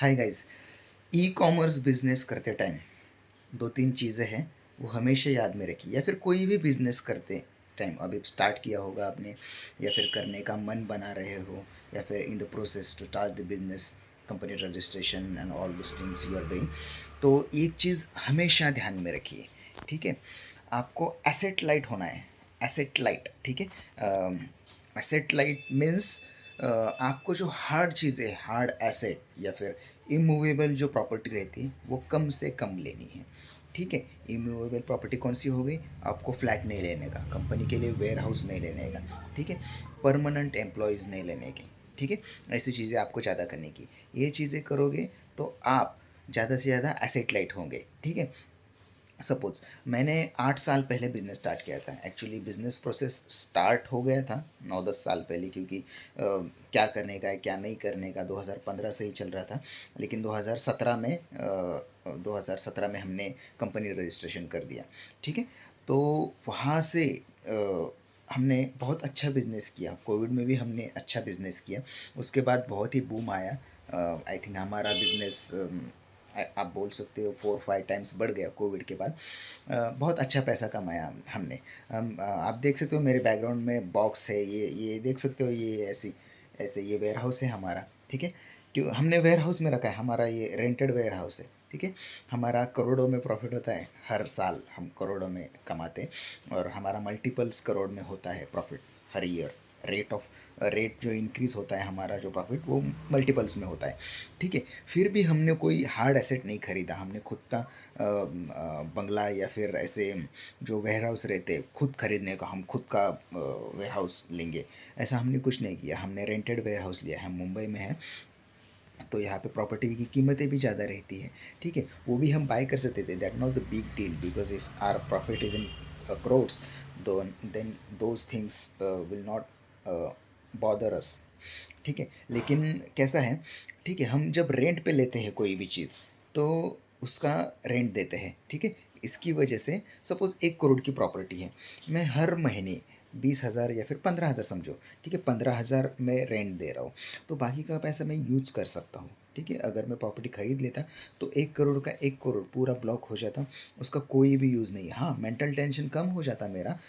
Hi guys. E commerce business करते time दो तीन चीज़ें हैं, वो हमेशा याद में रखिए। या फिर कोई भी बिजनेस करते टाइम अभी स्टार्ट किया होगा आपने, या फिर करने का मन बना रहे हो, या फिर in the process to start the business, company registration and all this things you are doing. तो एक चीज़ हमेशा ध्यान में रखिए, ठीक है। आपको एसेट लाइट होना है। एसेट लाइट, ठीक है। एसेट लाइट मीन्स आपको जो हार्ड चीज़ें, हार्ड एसेट या फिर इमूवेबल जो प्रॉपर्टी रहती है वो कम से कम लेनी है, ठीक है। इमूवेबल प्रॉपर्टी कौन सी हो गई? आपको फ्लैट नहीं लेने का, कंपनी के लिए वेयर हाउस नहीं लेने का, ठीक है। परमानेंट एम्प्लॉयज़ नहीं लेने के, ठीक है। ऐसी चीज़ें आपको ज़्यादा करने की। ये चीज़ें करोगे तो आप ज़्यादा से ज़्यादा एसेट लाइट होंगे, ठीक है। सपोज़ मैंने 8 साल पहले बिज़नेस स्टार्ट किया था। एक्चुअली बिज़नेस प्रोसेस स्टार्ट हो गया था 9-10 साल पहले, क्योंकि क्या करने का है क्या नहीं करने का 2015 से ही चल रहा था। लेकिन 2017 में हमने कंपनी रजिस्ट्रेशन कर दिया, ठीक है। तो वहाँ से हमने बहुत अच्छा बिज़नेस किया। कोविड में भी हमने अच्छा बिज़नेस किया। उसके बाद बहुत ही बूम आया। आई थिंक हमारा बिज़नेस आप बोल सकते हो 4-5 टाइम्स बढ़ गया कोविड के बाद। बहुत अच्छा पैसा कमाया हमने। आप देख सकते हो मेरे बैकग्राउंड में बॉक्स है, ये देख सकते हो, ये ऐसी ऐसे ये वेयर हाउस है हमारा, ठीक है। क्यों हमने वेयर हाउस में रखा है? हमारा ये रेंटेड वेयर हाउस है, ठीक है। हमारा करोड़ों में प्रॉफिट होता है, हर साल हम करोड़ों में कमाते हैं, और हमारा मल्टीपल्स करोड़ में होता है प्रॉफिट हर ईयर। रेट जो इंक्रीज़ होता है हमारा जो प्रॉफिट, वो मल्टीपल्स में होता है, ठीक है। फिर भी हमने कोई हार्ड एसेट नहीं खरीदा। हमने खुद का बंगला या फिर ऐसे जो वेयर हाउस रहते खुद खरीदने का, हम खुद का वेयर हाउस लेंगे, ऐसा हमने कुछ नहीं किया। हमने रेंटेड वेयर हाउस लिया है, हम मुंबई में है। तो यहाँ पे प्रॉपर्टी की कीमतें भी ज़्यादा रहती है, ठीक है। वो भी हम बाय कर सकते थे, that not the big deal, because if our profit is in crores, then those things will not bother us, ठीक है। लेकिन कैसा है, ठीक है, हम जब रेंट पे लेते हैं कोई भी चीज़, तो उसका रेंट देते हैं, ठीक है। इसकी वजह से सपोज़ 1 करोड़ की प्रॉपर्टी है, मैं हर महीने 20,000 या फिर 15,000 समझो, ठीक है, 15,000 मैं रेंट दे रहा हूँ। तो बाकी का पैसा मैं यूज़ कर सकता हूँ, ठीक है। अगर मैं प्रॉपर्टी खरीद लेता तो 1 करोड़ का 1 करोड़ पूरा ब्लॉक हो जाता, उसका कोई भी यूज़ नहीं। हाँ, मेंटल टेंशन कम हो जाता मेरा,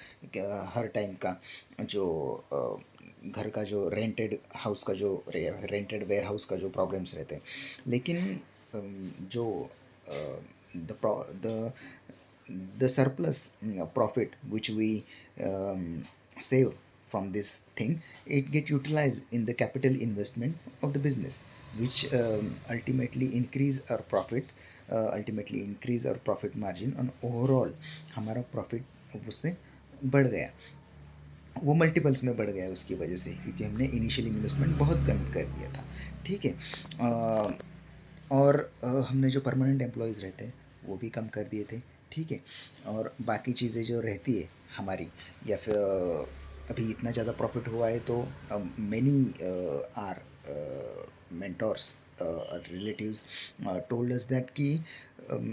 हर टाइम का जो घर का जो रेंटेड हाउस का जो रेंटेड वेयर हाउस का जो प्रॉब्लम्स रहते हैं। लेकिन जो the the surplus profit which we save from this thing, it get utilized in the capital investment of the business, which ultimately increase our profit margin on overall। हमारा profit उससे बढ़ गया, वो मल्टीपल्स में बढ़ गया उसकी वजह से, क्योंकि हमने इनिशियल इन्वेस्टमेंट बहुत कम कर दिया था, ठीक है। और हमने जो परमानेंट एम्प्लॉयज़ रहते हैं वो भी कम कर दिए थे, ठीक है। और बाकी चीज़ें जो रहती है हमारी, या फिर अभी इतना ज़्यादा प्रॉफिट हुआ है तो many are mentors relatives told us that कि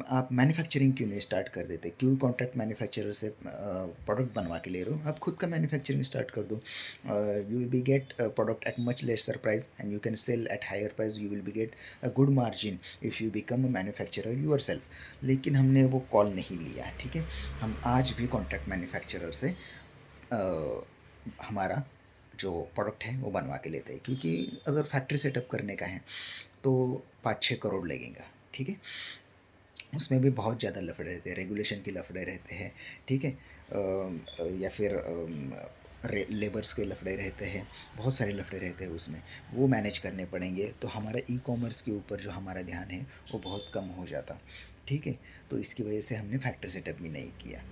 आप मैन्युफैक्चरिंग क्यों नहीं स्टार्ट कर देते, क्यों कॉन्ट्रैक्ट मैन्युफैक्चरर से प्रोडक्ट बनवा के ले रहे हो, आप खुद का मैन्युफैक्चरिंग स्टार्ट कर दो। You will be get product at much lesser price and you can sell at higher price, you will be get a good margin if you become a manufacturer yourself. लेकिन हमने वो call नहीं लिया, ठीक है। हम आज भी कॉन्ट्रैक्ट मैन्युफैक्चरर से हमारा जो प्रोडक्ट है वो बनवा के लेते हैं, क्योंकि अगर फैक्ट्री सेटअप करने का है तो 5-6 करोड़ लगेगा, ठीक है। उसमें भी बहुत ज़्यादा लफड़े रहते हैं, रेगुलेशन के लफड़े रहते हैं, ठीक है। या फिर लेबर्स के लफड़े रहते हैं, बहुत सारे लफड़े रहते हैं उसमें, वो मैनेज करने पड़ेंगे। तो हमारा ई कॉमर्स के ऊपर जो हमारा ध्यान है वो बहुत कम हो जाता, ठीक है। तो इसकी वजह से हमने फैक्ट्री सेटअप भी नहीं किया,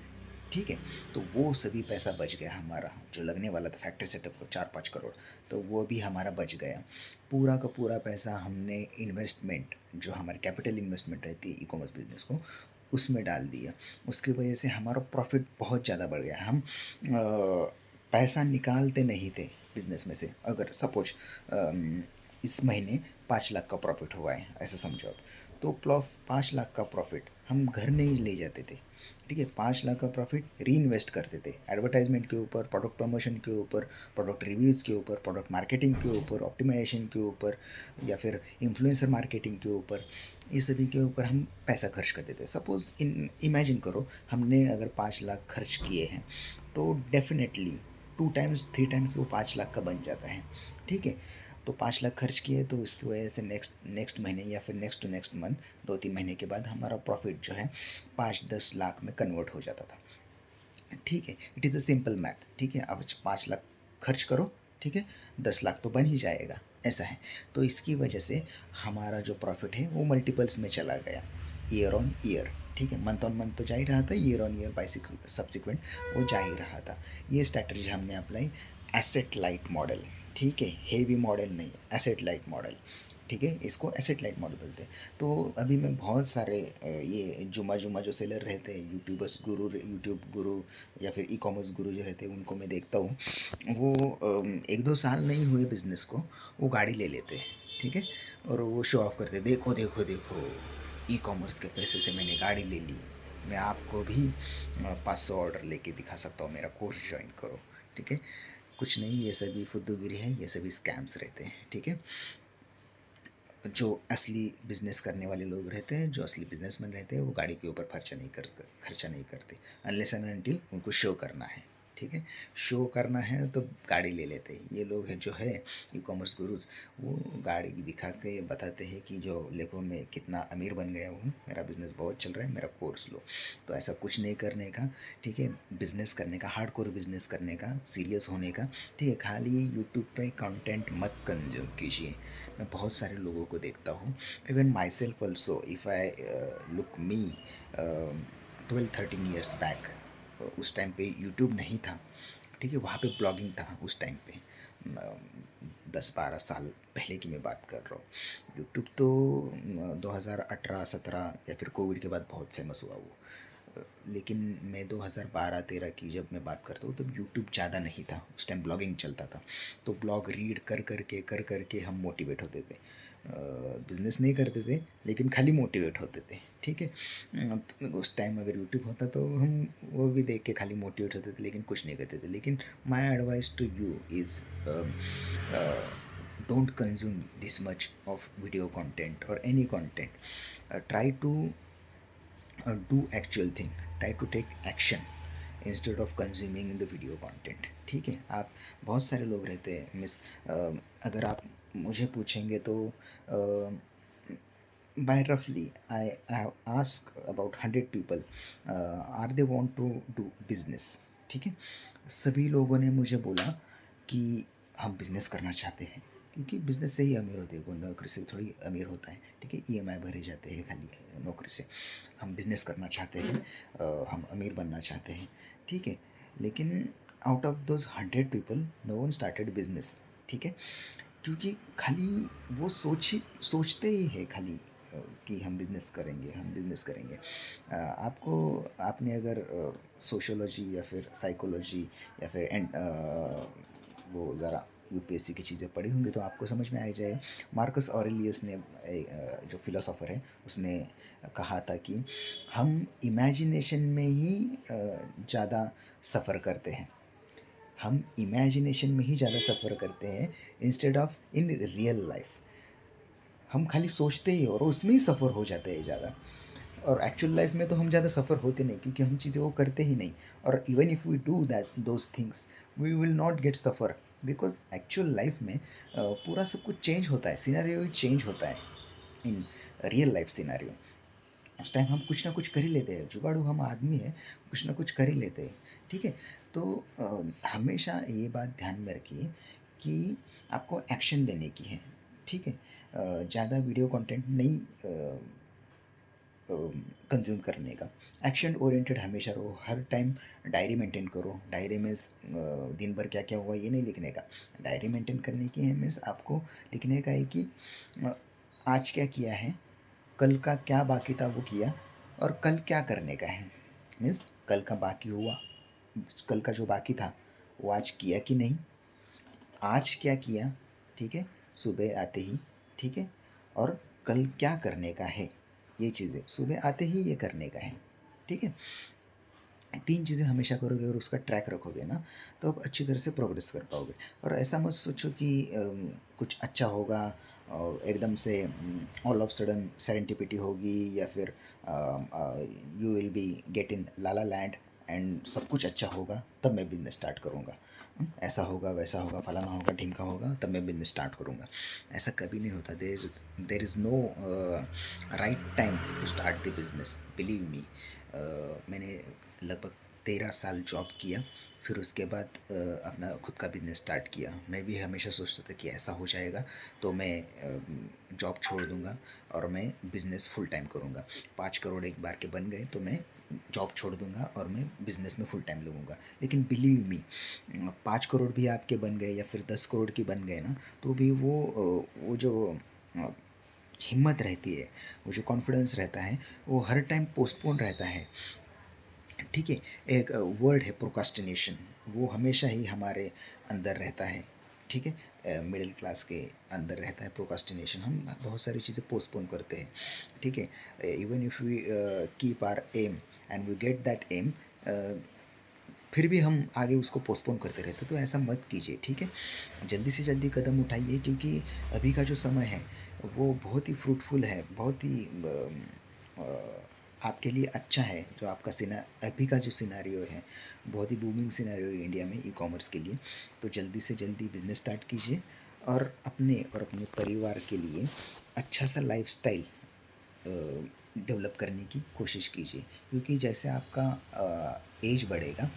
ठीक है। तो वो सभी पैसा बच गया हमारा, जो लगने वाला था फैक्ट्री सेटअप को 4-5 करोड़, तो वो भी हमारा बच गया। पूरा का पूरा पैसा हमने इन्वेस्टमेंट, जो हमारी कैपिटल इन्वेस्टमेंट रहती है ई कॉमर्स बिजनेस को, उसमें डाल दिया। उसकी वजह से हमारा प्रॉफिट बहुत ज़्यादा बढ़ गया। हम पैसा निकालते नहीं थे बिजनेस में से। अगर सपोज इस महीने 5 लाख का प्रॉफिट हुआ है, ऐसा समझो आप, तो 5 लाख का प्रॉफिट हम घर नहीं ले जाते थे, ठीक है। 5 लाख का प्रॉफिट री इन्वेस्ट करते थे एडवर्टाइजमेंट के ऊपर, प्रोडक्ट प्रमोशन के ऊपर, प्रोडक्ट रिव्यूज़ के ऊपर, प्रोडक्ट मार्केटिंग के ऊपर, ऑप्टिमाइजेशन के ऊपर, या फिर इन्फ्लुएंसर मार्केटिंग के ऊपर, ये सभी के ऊपर हम पैसा खर्च करते थे। सपोज़ इमेजिन करो, हमने अगर 5 लाख खर्च किए हैं तो डेफिनेटली 2 टाइम्स 3 टाइम्स वो 5 लाख का बन जाता है, ठीक है। तो 5 लाख खर्च किए तो इसकी वजह से नेक्स्ट महीने या फिर नेक्स्ट टू नेक्स्ट मंथ 2-3 महीने के बाद हमारा प्रॉफिट जो है 5-10 लाख में कन्वर्ट हो जाता था, ठीक है। It is a simple math, ठीक है। अब 5 लाख खर्च करो, ठीक है, 10 लाख तो बन ही जाएगा, ऐसा है। तो इसकी वजह से हमारा जो प्रॉफिट है वो मल्टीपल्स में चला गया, ईयर ऑन ईयर, ठीक है। मंथ ऑन मंथ तो जा ही रहा था, year on year by subsequent वो जा ही रहा था। ये स्ट्रैटेजी हमने अप्लाई एसेट लाइट मॉडल, ठीक है, हेवी मॉडल नहीं, एसेट लाइट मॉडल, ठीक है। इसको एसेट लाइट मॉडल बोलते हैं। तो अभी मैं बहुत सारे ये जुमा जुमा जो सेलर रहते हैं, यूट्यूबर्स गुरु, यूट्यूब गुरु या फिर ई कॉमर्स गुरु जो रहते हैं, उनको मैं देखता हूँ, वो 1-2 साल नहीं हुए बिज़नेस को, वो गाड़ी ले लेते हैं, ठीक है, और वो शो ऑफ करते हैं, देखो देखो देखो, ई कॉमर्स के पैसे से मैंने गाड़ी ले ली, मैं आपको भी 500 ऑर्डर लेके दिखा सकता हूँ, मेरा कोर्स ज्वाइन करो, ठीक है। कुछ नहीं, ये सभी फुद्दूगिरी है, ये सभी स्कैम्स रहते हैं, ठीक है। जो असली बिजनेस करने वाले लोग रहते हैं, जो असली बिजनेसमैन रहते हैं, वो गाड़ी के ऊपर खर्चा नहीं करते, अनलेस एंड अनटिल उनको शो करना है, ठीक है। शो करना है तो गाड़ी ले लेते हैं। ये लोग हैं जो है ई कॉमर्स गुरुज, वो गाड़ी दिखा के बताते हैं कि जो देखो मैं कितना अमीर बन गया हूँ, मेरा बिज़नेस बहुत चल रहा है, मेरा कोर्स लो। तो ऐसा कुछ नहीं करने का, ठीक है। बिज़नेस करने का, हार्डकोर बिज़नेस करने का, सीरियस होने का, ठीक है। खाली यूट्यूब पे कंटेंट मत कंज्यूम कीजिए। मैं बहुत सारे लोगों को देखता हूँ, even my self also, if I look me 12-13 years back, उस टाइम पे यूट्यूब नहीं था, ठीक है, वहाँ पे ब्लॉगिंग था उस टाइम पे, 10-12 साल पहले की मैं बात कर रहा हूँ। यूट्यूब तो 2018-17 या फिर कोविड के बाद बहुत फेमस हुआ वो, लेकिन मैं 2012-13 की जब मैं बात करता हूँ तब यूट्यूब ज़्यादा नहीं था, उस टाइम ब्लॉगिंग चलता था। तो ब्लॉग रीड कर कर के हम मोटिवेट होते थे, बिजनेस नहीं करते थे लेकिन खाली मोटिवेट होते थे, ठीक है। तो उस टाइम अगर यूट्यूब होता तो हम वो भी देख के खाली मोटिवेट होते थे, लेकिन कुछ नहीं करते थे। लेकिन my advice to you is don't consume this much of video content or any content. Try to do actual thing, try to take action instead of consuming the video content, ठीक है। आप, बहुत सारे लोग रहते हैं अगर आप मुझे पूछेंगे तो by roughly I have asked about 100 people, are they want to do business, ठीक है। सभी लोगों ने मुझे बोला कि हम बिज़नेस करना चाहते हैं, क्योंकि बिज़नेस से ही अमीर होते हैं, कोई नौकरी से थोड़ी अमीर होता है, ठीक है। ईएमआई भरे जाते हैं खाली नौकरी से। हम बिज़नेस करना चाहते हैं, हम अमीर बनना चाहते हैं, ठीक है। लेकिन out of those 100 people know one started business, ठीक है। क्योंकि खाली वो सोचते ही है खाली कि हम बिज़नेस करेंगे, हम बिज़नेस करेंगे। आपको, आपने अगर सोशियोलॉजी या फिर साइकोलॉजी या फिर वो ज़रा यूपीएससी की चीज़ें पढ़ी होंगी तो आपको समझ में आ जाएगा। मार्कस ऑरेलियस ने जो फिलोसोफर है, उसने कहा था कि हम इमेजिनेशन में ही ज़्यादा सफ़र करते हैं, हम इमेजिनेशन में ही ज़्यादा सफ़र करते हैं instead of in real life. हम खाली सोचते ही और उसमें ही सफ़र हो जाते हैं ज़्यादा, और एक्चुअल लाइफ में तो हम ज़्यादा सफ़र होते नहीं, क्योंकि हम चीज़ें वो करते ही नहीं। और even if we do that those things we will not get suffer, because actual life में पूरा सब कुछ चेंज होता है, सिनेरियो चेंज होता है। इन रियल लाइफ सिनेरियो उस टाइम हम कुछ ना कुछ कर ही लेते हैं, जुगाड़ू हम आदमी है, कुछ ना कुछ कर ही लेते हैं, ठीक है। तो हमेशा ये बात ध्यान में रखिए कि आपको एक्शन लेने की है, ठीक है। ज़्यादा वीडियो कंटेंट नहीं कंज्यूम करने का, एक्शन ओरिएंटेड हमेशा रहो, हर टाइम डायरी मेंटेन करो। डायरी में दिन भर क्या क्या हुआ ये नहीं लिखने का, डायरी मेंटेन करने की है। मीन्स आपको लिखने का है कि आज क्या किया है, कल का क्या बाकी था वो किया, और कल क्या करने का है। मीन्स कल का बाकी हुआ, कल का जो बाकी था वो आज किया कि नहीं, आज क्या किया, ठीक है, सुबह आते ही, ठीक है, और कल क्या करने का है, ये चीज़ें सुबह आते ही ये करने का है, ठीक है। 3 चीज़ें हमेशा करोगे और उसका ट्रैक रखोगे ना, तो आप अच्छी तरह से प्रोग्रेस कर पाओगे। और ऐसा मत सोचो कि कुछ अच्छा होगा और एकदम से ऑल ऑफ सडन सेरेंटिपिटी होगी, या फिर you will be get in Lala land and सब कुछ अच्छा होगा तब मैं बिज़नेस स्टार्ट करूँगा। ऐसा होगा, वैसा होगा, फलाना होगा, ढिमका होगा, तब मैं बिज़नेस स्टार्ट करूँगा। ऐसा कभी नहीं होता। There is no right time to start the business, believe me. मैंने लगभग 13 साल जॉब किया, फिर उसके बाद अपना खुद का बिज़नेस स्टार्ट किया। मैं भी हमेशा सोचता था कि ऐसा हो जाएगा तो मैं जॉब छोड़ दूंगा और मैं बिज़नेस फुल टाइम करूंगा। 5 करोड़ एक बार के बन गए तो मैं जॉब छोड़ दूंगा और मैं बिज़नेस में फुल टाइम लगूंगा। लेकिन बिलीव मी, 5 करोड़ भी आपके बन गए या फिर 10 करोड़ की बन गए ना, तो भी वो जो अ, हिम्मत रहती है, वो जो कॉन्फिडेंस रहता है, वो हर टाइम पोस्टपोन रहता है, ठीक है। एक वर्ड है प्रोकास्टिनेशन, वो हमेशा ही हमारे अंदर रहता है, ठीक है। मिडिल क्लास के अंदर रहता है प्रोकास्टिनेशन। हम बहुत सारी चीज़ें पोस्टपोन करते हैं, ठीक है। Even if we keep R M and we get that M, फिर भी हम आगे उसको पोस्टपोन करते रहते। तो ऐसा मत कीजिए, ठीक है। जल्दी से जल्दी कदम उठाइए, क्योंकि अभी का जो समय है वो बहुत ही फ्रूटफुल है, बहुत ही आपके लिए अच्छा है। जो आपका सिना अभी का जो सिनारियो है, बहुत ही बूमिंग सिनारियो है इंडिया में ई कॉमर्स के लिए। तो जल्दी से जल्दी बिजनेस स्टार्ट कीजिए और अपने परिवार के लिए अच्छा सा लाइफस्टाइल डेवलप करने की कोशिश कीजिए। क्योंकि जैसे आपका एज बढ़ेगा,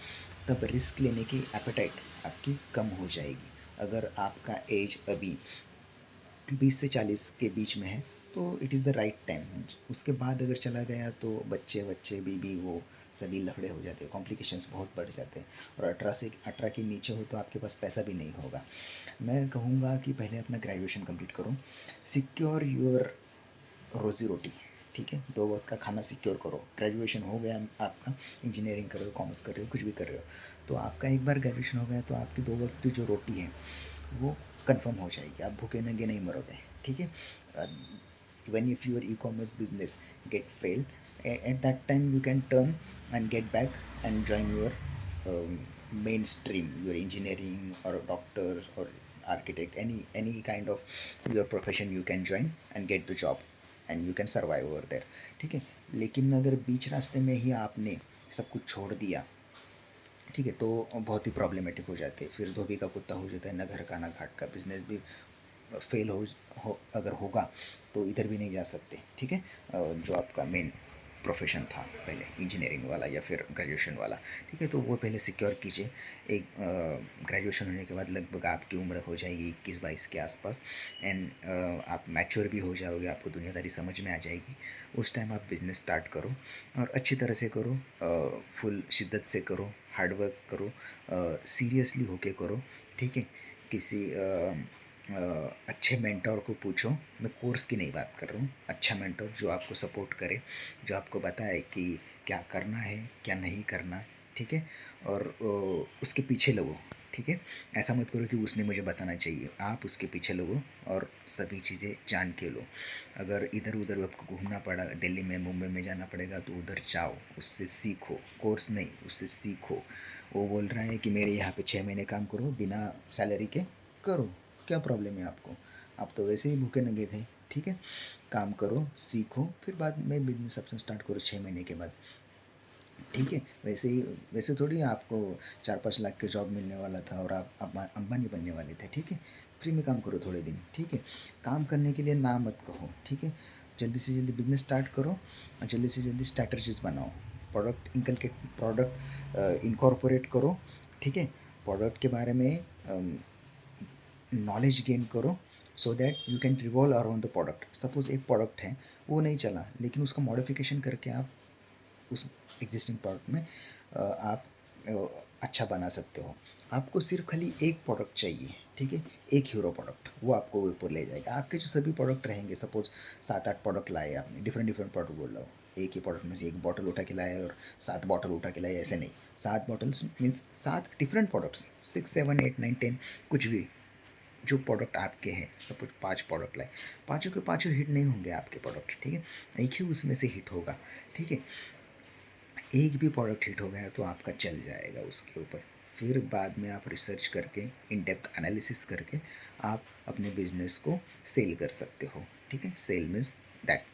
तब रिस्क लेने की एपेटाइट आपकी कम हो जाएगी। अगर आपका एज अभी 20 से 40 के बीच में है तो it is the right time. उसके बाद अगर चला गया तो बच्चे बच्चे बीबी वो सभी लफड़े हो जाते हैं, कॉम्प्लिकेशंस बहुत बढ़ जाते हैं। और 18 के नीचे हो तो आपके पास पैसा भी नहीं होगा। मैं कहूँगा कि पहले अपना ग्रेजुएशन कंप्लीट करो, सिक्योर योर रोज़ी रोटी, ठीक है। 2 वक्त का खाना सिक्योर करो। ग्रेजुएशन हो गया आपका, इंजीनियरिंग कर रहे हो, कॉमर्स कर रहे हो, कुछ भी कर रहे हो, तो आपका एक बार ग्रेजुएशन हो गया तो आपकी 2 वक्त की जो रोटी है वो कंफर्म हो जाएगी। आप भूखे नंगे नहीं मरोगे, ठीक है। Even if your e-commerce business get failed, at that time you can turn and get back and join your mainstream, your engineering or doctor or architect, any kind of your profession you can join and get the job and you can survive over there, ठीक है। लेकिन अगर बीच रास्ते में ही आपने सब कुछ छोड़ दिया, ठीक है, तो बहुत ही प्रॉब्लमेटिक हो जाते हैं। फिर धोबी का कुत्ता हो जाता है, ना घर का ना घाट का। बिजनेस भी फेल हो अगर होगा तो इधर भी नहीं जा सकते, ठीक है। जो आपका मेन प्रोफेशन था पहले इंजीनियरिंग वाला या फिर ग्रेजुएशन वाला, ठीक है, तो वो पहले सिक्योर कीजिए। एक ग्रेजुएशन होने के बाद लगभग आपकी उम्र हो जाएगी 21-22 के आसपास, एंड आप मैच्योर भी हो जाओगे, आपको दुनियादारी समझ में आ जाएगी। उस टाइम आप बिज़नेस स्टार्ट करो और अच्छी तरह से करो, फुल शिद्दत से करो, हार्डवर्क करो, सीरियसली होके करो, ठीक है। किसी अच्छे मेंटोर को पूछो। मैं कोर्स की नहीं बात कर रहा हूँ, अच्छा मेंटोर जो आपको सपोर्ट करे, जो आपको बताए कि क्या करना है क्या नहीं करना, ठीक है। और उसके पीछे लगो, ठीक है। ऐसा मत करो कि उसने मुझे बताना चाहिए, आप उसके पीछे लगो और सभी चीज़ें जान के लो। अगर इधर उधर आपको घूमना पड़ा, दिल्ली में मुंबई में जाना पड़ेगा तो उधर जाओ, उससे सीखो। कोर्स नहीं, उससे सीखो। वो बोल रहा है कि मेरे यहाँ पे 6 महीने काम करो बिना सैलरी के, करो, क्या प्रॉब्लम है आपको? आप तो वैसे ही भूखे नंगे थे, ठीक है। काम करो, सीखो, फिर बाद में बिजनेस अपना स्टार्ट करो 6 महीने के बाद, ठीक है। वैसे ही, वैसे थोड़ी आपको 4-5 लाख के जॉब मिलने वाला था और आप अंबानी बनने वाले थे, ठीक है। फ्री में काम करो थोड़े दिन, ठीक है। काम करने के लिए ना मत कहो, ठीक है। जल्दी से जल्दी बिजनेस स्टार्ट करो और जल्दी से जल्दी स्ट्रैटेजीज बनाओ। प्रोडक्ट इनकॉर्पोरेट करो, ठीक है। प्रोडक्ट के बारे में नॉलेज गेन करो, so that you can revolve around the product. Suppose एक प्रोडक्ट है, वो नहीं चला, लेकिन उसका मॉडिफिकेशन करके आप उस एग्जिस्टिंग प्रोडक्ट में आप अच्छा बना सकते हो। आपको सिर्फ खाली एक प्रोडक्ट चाहिए, ठीक है, एक हीरो प्रोडक्ट, वो आपको ऊपर ले जाएगा। आपके जो सभी प्रोडक्ट रहेंगे, सपोज 7-8 प्रोडक्ट लाए आपने, डिफरेंट डिफरेंट प्रोडक्ट बोल रहा हूँ, एक ही प्रोडक्ट में से एक बॉटल उठा के लाए और 7 बॉटल उठा के लाए, ऐसे नहीं। 7 बॉटल्स मीन्स 7 डिफरेंट प्रोडक्ट्स, 6, 7, 8, 9, 10, कुछ भी, जो प्रोडक्ट आपके हैं, सपोज 5 प्रोडक्ट लाए, पाँचों के पाँचों हिट नहीं होंगे आपके प्रोडक्ट, ठीक है, एक ही उसमें से हिट होगा, ठीक है। एक भी प्रोडक्ट हिट हो गया तो आपका चल जाएगा उसके ऊपर। फिर बाद में आप रिसर्च करके, इन डेप्थ एनालिसिस करके आप अपने बिजनेस को सेल कर सकते हो, ठीक है। Cell means that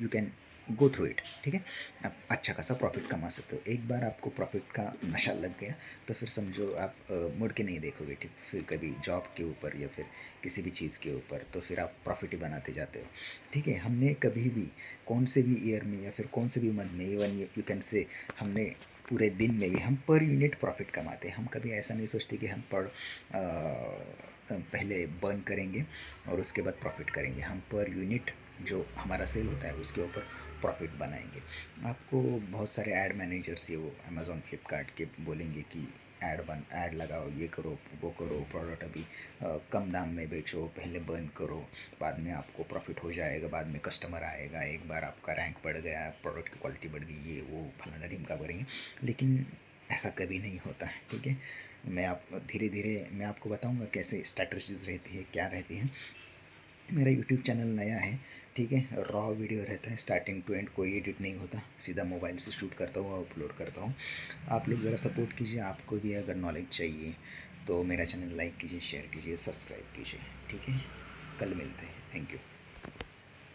you can go through it, ठीक है। आप अच्छा खासा प्रॉफिट कमा सकते हो। एक बार आपको प्रॉफिट का नशा लग गया तो फिर समझो आप मुड़ के नहीं देखोगे, ठीक, फिर कभी जॉब के ऊपर या फिर किसी भी चीज़ के ऊपर, तो फिर आप प्रॉफिट ही बनाते जाते हो, ठीक है। हमने कभी भी कौन से भी ईयर में या फिर कौन से भी मंथ में, इवन यू कैन से, हमने पूरे दिन में भी हम पर यूनिट प्रॉफिट कमाते हैं। हम कभी ऐसा नहीं सोचते कि हम पहले बर्न करेंगे और उसके बाद प्रॉफिट करेंगे। हम पर यूनिट जो हमारा सेल होता है उसके ऊपर प्रॉफिट बनाएंगे। आपको बहुत सारे ऐड मैनेजर्स, ये वो अमेज़ॉन फ्लिपकार्ट के बोलेंगे कि ऐड लगाओ, ये करो वो करो, प्रोडक्ट अभी कम दाम में बेचो, पहले बर्न करो, बाद में आपको प्रॉफिट हो जाएगा, बाद में कस्टमर आएगा, एक बार आपका रैंक बढ़ गया, प्रोडक्ट की क्वालिटी बढ़ गई, ये वो फलाना ढिमका करेंगे। लेकिन ऐसा कभी नहीं होता है, ठीक है। मैं आप धीरे धीरे मैं आपको बताऊंगा कैसे स्ट्रैटेजीज रहती है, क्या रहती है। मेरा यूट्यूब चैनल नया है, ठीक है, रॉ वीडियो रहता है, स्टार्टिंग टू एंड, कोई एडिट नहीं होता, सीधा मोबाइल से शूट करता हूँ, अपलोड करता हूँ। आप लोग ज़रा सपोर्ट कीजिए। आपको भी अगर नॉलेज चाहिए तो मेरा चैनल लाइक कीजिए, शेयर कीजिए, सब्सक्राइब कीजिए, ठीक है। कल मिलते हैं, थैंक यू।